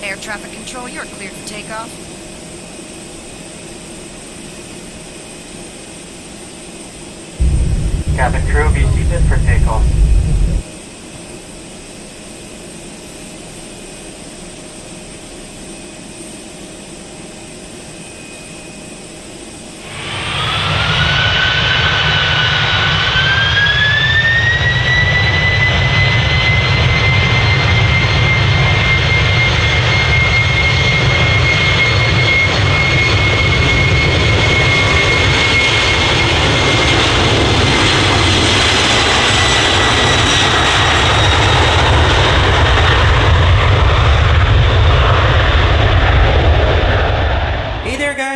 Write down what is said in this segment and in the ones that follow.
Air traffic control, you're cleared for takeoff. Cabin crew, be seated for takeoff.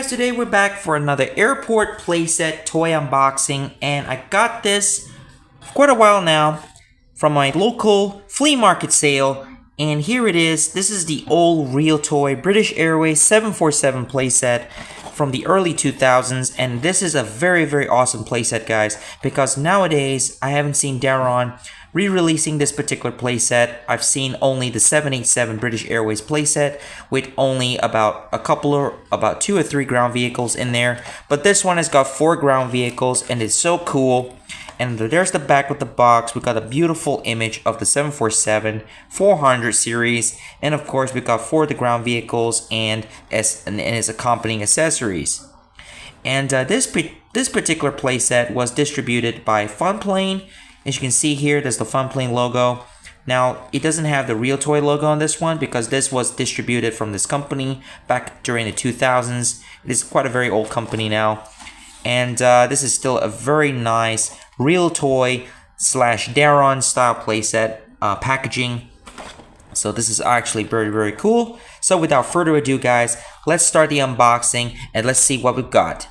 Today we're back for another airport playset toy unboxing, and I got this for quite a while now from my local flea market sale, and here it is. This is the old Realtoy British Airways 747 playset from the early 2000s, and this is a very awesome playset, guys, because nowadays I haven't seen Daron re-releasing this particular playset. I've seen only the 787 British Airways playset with only about 2 or 3 ground vehicles in there, but this one has got 4 ground vehicles and it's so cool. And there's the back of the box. We got a beautiful image of the 747-400 series, and of course we got 4 of the ground vehicles and its accompanying accessories. And this particular playset was distributed by Funplane. As you can see here, there's the Funplane logo. Now, it doesn't have the Realtoy logo on this one because this was distributed from this company back during the 2000s. It is quite a very old company now. And this is still a very nice Realtoy / Daron style playset packaging. So this is actually very cool. So without further ado, guys, let's start the unboxing and let's see what we've got.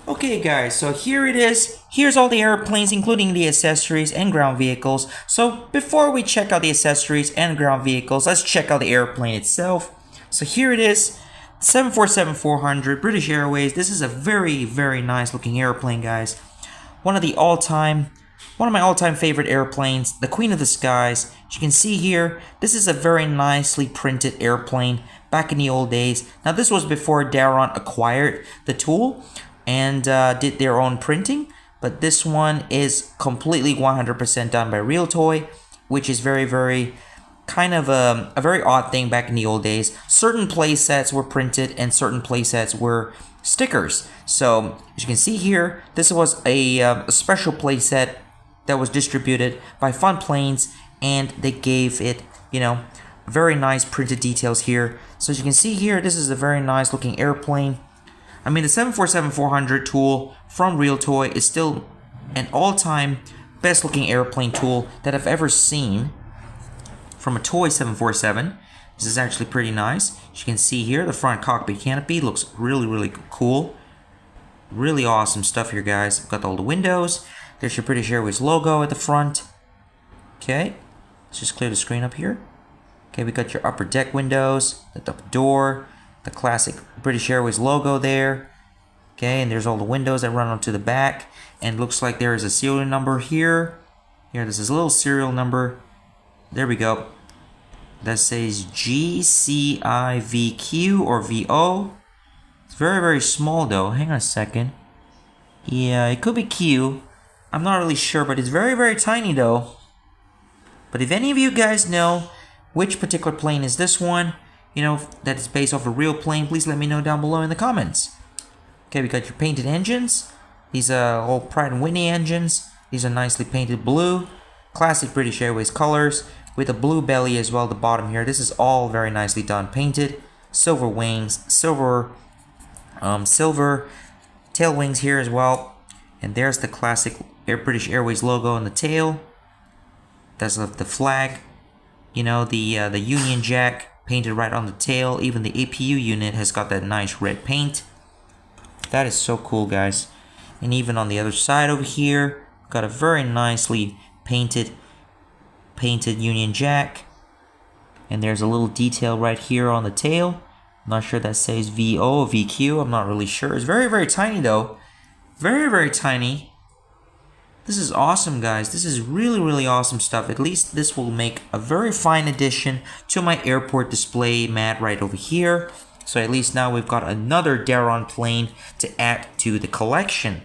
Okay guys, so here it is. Here's all the airplanes, including the accessories and ground vehicles. So before we check out the accessories and ground vehicles, let's check out the airplane itself. So here it is, 747-400 British Airways. This is a very nice looking airplane, guys. One of my all-time favorite airplanes, the Queen of the Skies. As you can see here, this is a very nicely printed airplane back in the old days. Now this was before Daron acquired the tool and did their own printing, but this one is completely 100% done by Realtoy, which is very kind of a very odd thing back in the old days. Certain playsets were printed and certain playsets were stickers. So as you can see here, this was a special playset that was distributed by Funplanes, and they gave it, you know, very nice printed details here. So as you can see here, this is a very nice looking airplane. I mean, the 747-400 tool from Realtoy is still an all-time best looking airplane tool that I've ever seen from a toy 747. This is actually pretty nice. As you can see here, the front cockpit canopy looks really cool. Really awesome stuff here, guys. Got all the windows. There's your British Airways logo at the front. Okay, let's just clear the screen up here. Okay, we got your upper deck windows, the top door, the classic British Airways logo there. Okay, and there's all the windows that run onto the back, and looks like there is a serial number here. Here, this is a little serial number. There we go. That says GCIVQ or VO. It's very small though. Hang on a second. Yeah, it could be Q. I'm not really sure, but it's very tiny though. But if any of you guys know which particular plane is this one, you know, that is based off a real plane, please let me know down below in the comments. Okay, we got your painted engines. These are all Pratt & Whitney engines. These are nicely painted blue. Classic British Airways colors with a blue belly as well at the bottom here. This is all very nicely done, painted. Silver wings, silver tail wings here as well. And there's the classic British Airways logo on the tail. That's the flag. You know, the Union Jack painted right on the tail. Even the APU unit has got that nice red paint. That is so cool, guys. And even on the other side over here, got a very nicely painted Union Jack. And there's a little detail right here on the tail. I'm not sure that says VO or VQ. I'm not really sure. It's very, very tiny though. Very, very tiny. This is awesome, guys. This is really, really awesome stuff. At least this will make a very fine addition to my airport display mat right over here. So at least now we've got another Daron plane to add to the collection.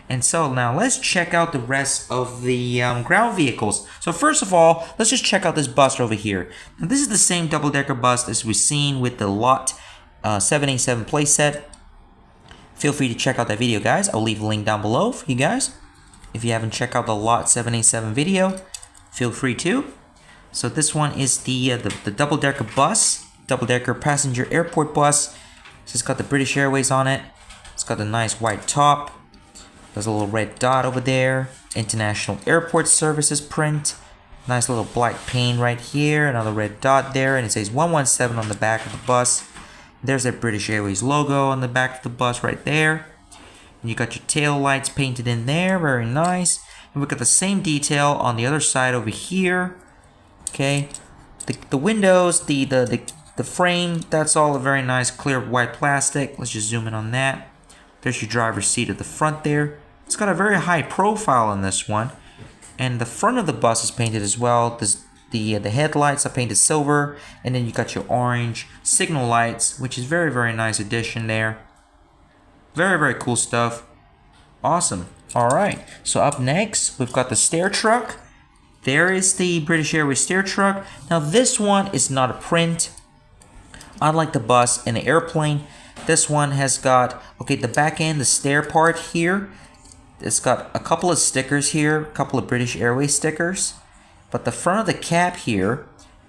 And so now let's check out the rest of the ground vehicles. So first of all, let's just check out this bus over here. Now this is the same double-decker bus as we've seen with the Lot 787 playset. Feel free to check out that video, guys. I'll leave a link down below for you guys. If you haven't checked out the Lot 787 video, feel free to. So this one is the double-decker bus, double-decker passenger airport bus. So it's got the British Airways on it. It's got the nice white top. There's a little red dot over there. International Airport Services print. Nice little black pane right here. Another red dot there. And it says 117 on the back of the bus. There's that British Airways logo on the back of the bus right there. And you got your tail lights painted in there. Very nice. And we've got the same detail on the other side over here. Okay. The windows, the frame, that's all a very nice clear white plastic. Let's just zoom in on that. There's your driver's seat at the front there. It's got a very high profile on this one. And the front of the bus is painted as well. The headlights are painted silver. And then you got your orange signal lights, which is very, very nice addition there. Very, very cool stuff. Awesome. Alright, so up next, we've got the stair truck. There is the British Airways stair truck. Now this one is not a print. Unlike the bus and the airplane, this one has got, okay, the back end, the stair part here, it's got a couple of stickers here, a couple of British Airways stickers. But the front of the cap here,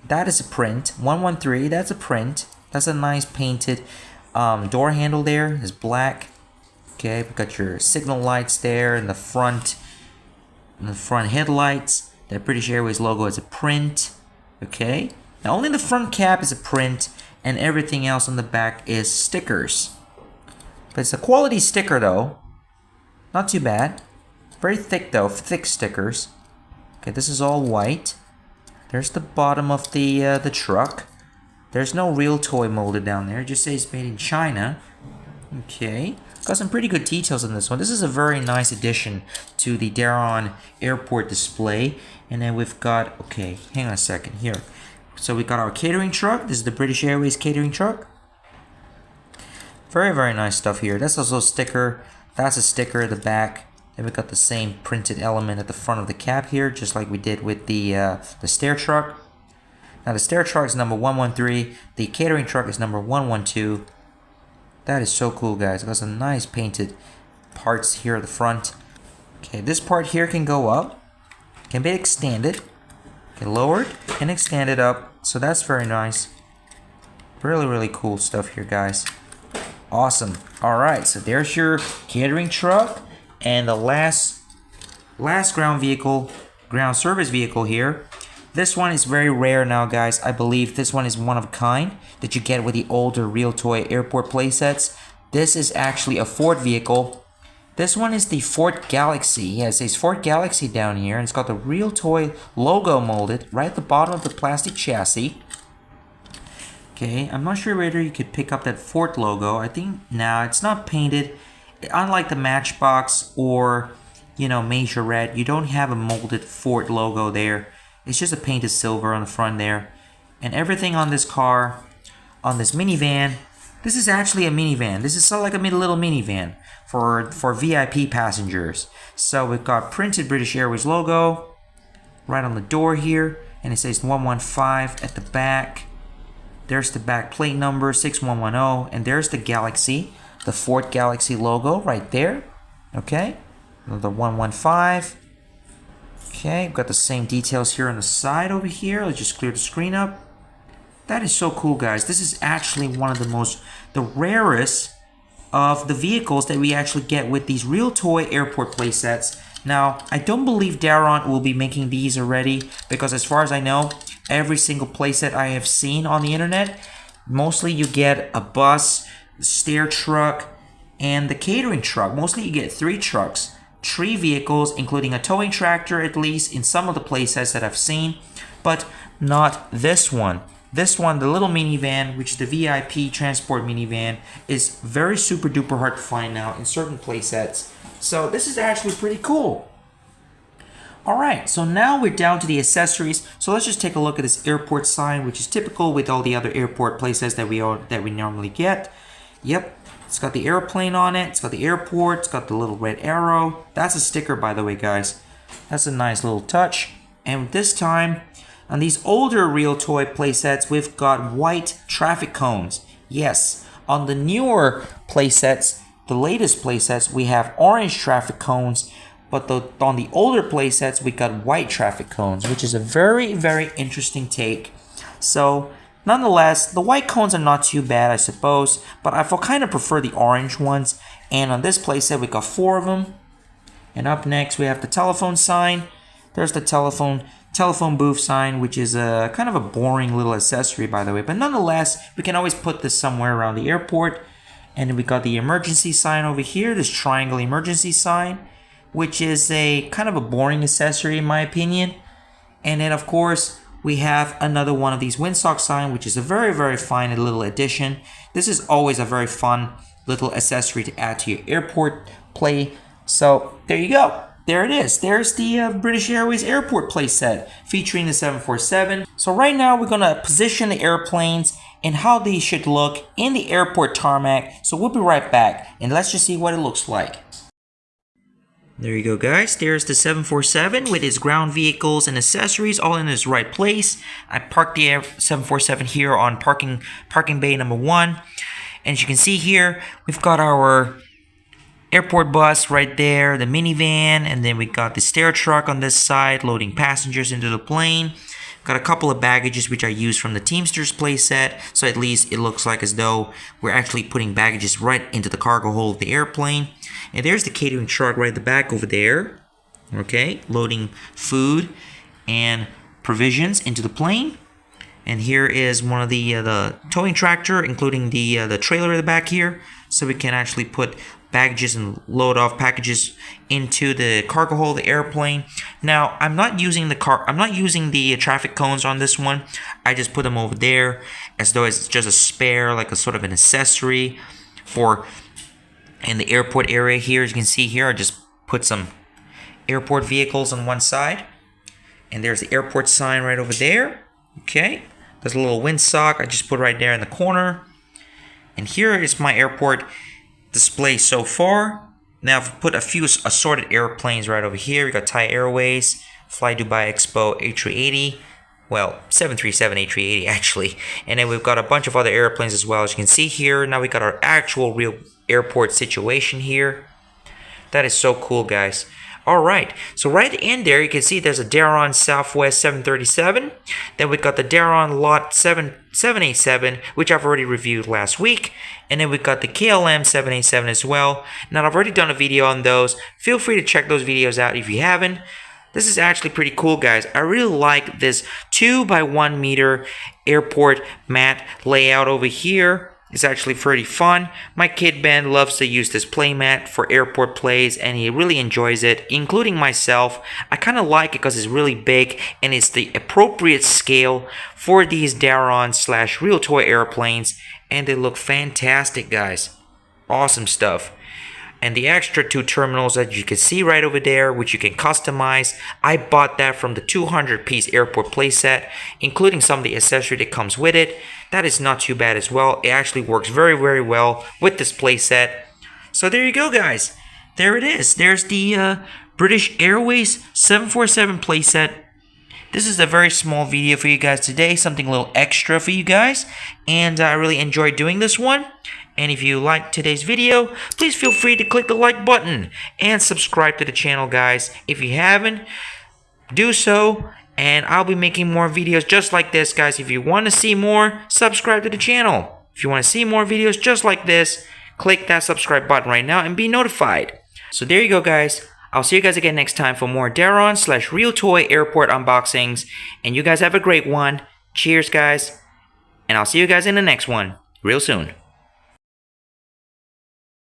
that is a print. 113, that's a print. That's a nice painted door handle there. It's black. Okay, we've got your signal lights there in the front. And the front headlights. That British Airways logo is a print. Okay, now only the front cap is a print. And everything else on the back is stickers. But it's a quality sticker though. Not too bad. Very thick though, thick stickers. Okay, this is all white. There's the bottom of the truck. There's no Realtoy molded down there. It just says made in China. Okay, got some pretty good details on this one. This is a very nice addition to the Daron airport display. And then we've got, okay, hang on a second here. So we got our catering truck. This is the British Airways catering truck. Very, very nice stuff here. That's also a sticker. That's a sticker at the back. Then we got the same printed element at the front of the cap here, just like we did with the stair truck. Now the stair truck is number 113. The catering truck is number 112. That is so cool, guys. It got some nice painted parts here at the front. Okay, this part here can go up. Can be extended. Lowered and extended up, so that's very nice. Really, really cool stuff here, guys. Awesome. All right, so there's your catering truck, and the last ground service vehicle here. This one is very rare now, guys. I believe this one is one of a kind that you get with the older Realtoy airport playsets. This is actually a Ford vehicle. This one is the Ford Galaxy. Yeah, it says Ford Galaxy down here, and it's got the Realtoy logo molded right at the bottom of the plastic chassis. Okay, I'm not sure whether you could pick up that Ford logo. I think, nah, it's not painted. Unlike the Matchbox or, you know, Majorette, you don't have a molded Ford logo there. It's just a painted silver on the front there. And everything on this car, on this minivan, this is actually a minivan. This is sort of like a little minivan for VIP passengers. So we've got printed British Airways logo right on the door here, and it says 115 at the back. There's the back plate number 6110, and there's the Galaxy, the Ford Galaxy logo right there. Okay, the 115. Okay, we've got the same details here on the side over here. Let's just clear the screen up. That is so cool, guys. This is actually one of the rarest of the vehicles that we actually get with these Realtoy airport playsets. Now, I don't believe Daron will be making these already, because as far as I know, every single playset I have seen on the internet, mostly you get a bus, stair truck, and the catering truck. Mostly you get 3 trucks, 3 vehicles, including a towing tractor at least in some of the playsets that I've seen, but not this one. This one, the little minivan, which is the VIP transport minivan, is very super duper hard to find now in certain playsets. So this is actually pretty cool. Alright, so now we're down to the accessories. So let's just take a look at this airport sign, which is typical with all the other airport playsets that we normally get. Yep, it's got the airplane on it, it's got the airport, it's got the little red arrow. That's a sticker, by the way, guys. That's a nice little touch. And this time, on these older Realtoy playsets, we've got white traffic cones. Yes, on the newer playsets, the latest playsets, we have orange traffic cones, but on the older playsets, we got white traffic cones, which is a very, very interesting take. So, nonetheless, the white cones are not too bad, I suppose, but I kind of prefer the orange ones. And on this playset, we got 4 of them. And up next, we have the telephone sign. There's the telephone booth sign, which is a kind of a boring little accessory, by the way. But nonetheless, we can always put this somewhere around the airport. And then we got the emergency sign over here, this triangle emergency sign, which is a kind of a boring accessory in my opinion. And then of course we have another one of these windsock sign, which is a very, very fine little addition. This is always a very fun little accessory to add to your airport play. So there you go. There it is. There's the British Airways airport playset featuring the 747. So right now we're going to position the airplanes and how these should look in the airport tarmac. So we'll be right back and let's just see what it looks like. There you go, guys. There's the 747 with its ground vehicles and accessories all in its right place. I parked the 747 here on parking bay number 1. And as you can see here, we've got our airport bus right there, the minivan, and then we got the stair truck on this side loading passengers into the plane. Got a couple of baggages which I used from the Teamsters playset, so at least it looks like as though we're actually putting baggages right into the cargo hold of the airplane. And there's the catering truck right at the back over there. Okay, loading food and provisions into the plane. And here is one of the towing tractor, including the trailer at the back here, so we can actually put baggages and load off packages into the cargo hold of the airplane. Now, I'm not using the traffic cones on this one. I just put them over there as though it's just a spare, like a sort of an accessory for in the airport area here. As you can see here, I just put some airport vehicles on one side. And there's the airport sign right over there. Okay. There's a little windsock I just put right there in the corner. And here is my airport display so far. Now I've put a few assorted airplanes right over here. We got Thai Airways, Fly Dubai Expo A380, well 737 A380 actually, and then we've got a bunch of other airplanes as well. As you can see here, now we got our actual real airport situation here. That is so cool, guys. Alright, so right in there you can see there's a Daron Southwest 737. Then we got the Daron Lot 787, which I've already reviewed last week. And then we got the KLM 787 as well. Now I've already done a video on those. Feel free to check those videos out if you haven't. This is actually pretty cool, guys. I really like this 2 by 1 meter airport mat layout over here. It's actually pretty fun. My kid Ben loves to use this playmat for airport plays and he really enjoys it, including myself. I kind of like it because it's really big and it's the appropriate scale for these Daron/Realtoy airplanes, and they look fantastic, guys. Awesome stuff. And the extra 2 terminals that you can see right over there, which you can customize, I bought that from the 200-piece airport playset, including some of the accessory that comes with it. That is not too bad as well. It actually works very, very well with this playset. So there you go, guys. There it is. There's the British Airways 747 playset. This is a very small video for you guys today, something a little extra for you guys, and I really enjoyed doing this one. And if you liked today's video, please feel free to click the like button and subscribe to the channel, guys. If you haven't, do so, and I'll be making more videos just like this, guys. If you want to see more, subscribe to the channel. If you want to see more videos just like this, click that subscribe button right now and be notified. So there you go, guys. I'll see you guys again next time for more Daron/Realtoy airport unboxings. And you guys have a great one. Cheers, guys. And I'll see you guys in the next one real soon.